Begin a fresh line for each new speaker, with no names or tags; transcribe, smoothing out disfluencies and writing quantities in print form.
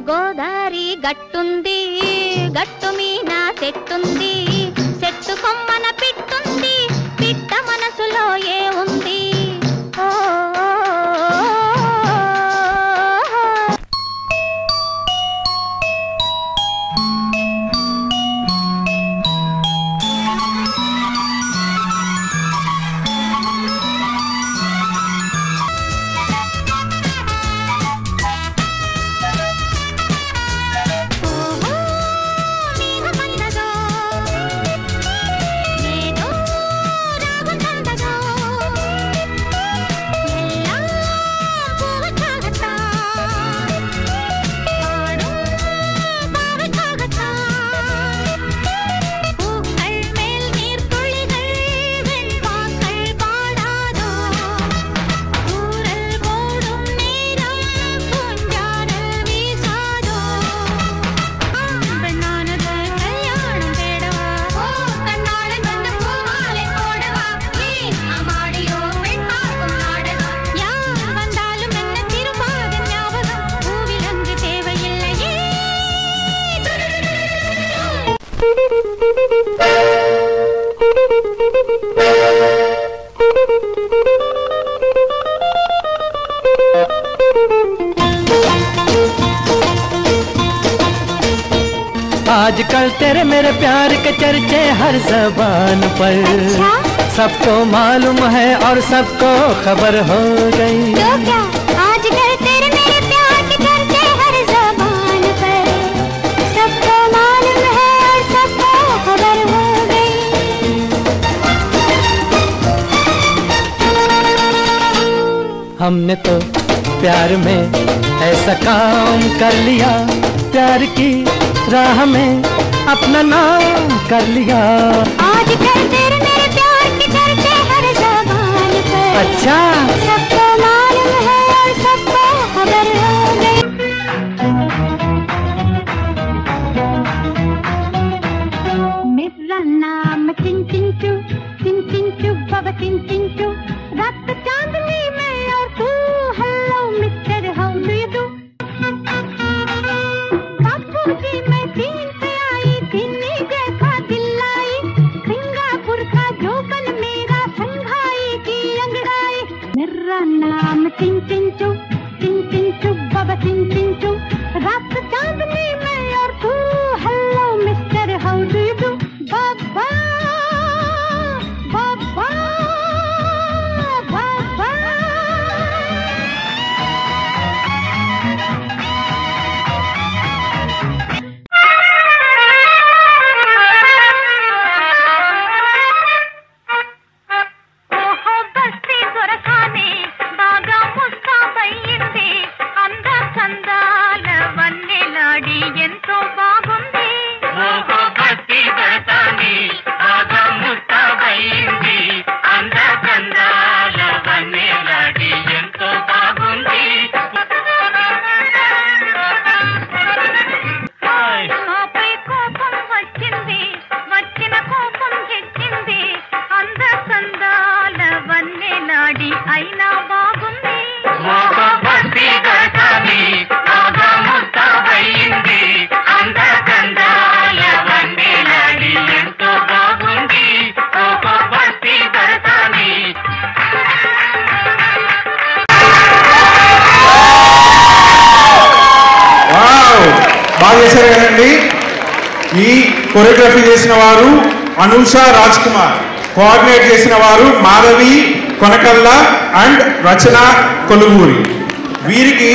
గోదారి గట్టుంది గట్టు మీన చెట్టుంది చెట్టు కొమ్మన పిట్టుంది పిట్ట మనసులో ఏ ఉంది
आजकल तेरे मेरे प्यार के चर्चे हर ज़बान पर सबको मालूम है और सबको खबर हो गई।
तो क्या आजकल तेरे मेरे प्यार के चर्चे हर ज़बान पर सबको मालूम है और सबको खबर हो गई।
हमने तो प्यार में ऐसा काम कर लिया प्यार की राह में अपना नाम कर लिया।
आजकल तेरे मेरे प्यार के चर्चे हर ज़बान पर
अच्छा
सबको मालूम है और सबको खबर हो गई। मेरा नाम चिंचिंचू चिंचिंचू बाबा चिंचिंचू रात चांदनी में और तू hello mister how do you do. बापूजी मैं चीन से आई चीनी जैसा दिल लाई सिंगापुर का जोबन मेरा संघाई की अंगड़ाई। मेरा नाम चिंचिंचू चिंचिंचू बाबा चिंचिंचू रात चांदनी में और तू hello mister how do you do. Baba Baba Baba
choreography చేసిన వారు అనూషా రాజ్ కుమార్, కోఆర్డినేట్ చేసిన వారు మాధవి కొనకల్ల అండ్ రచన కొలుగూరి. వీరికి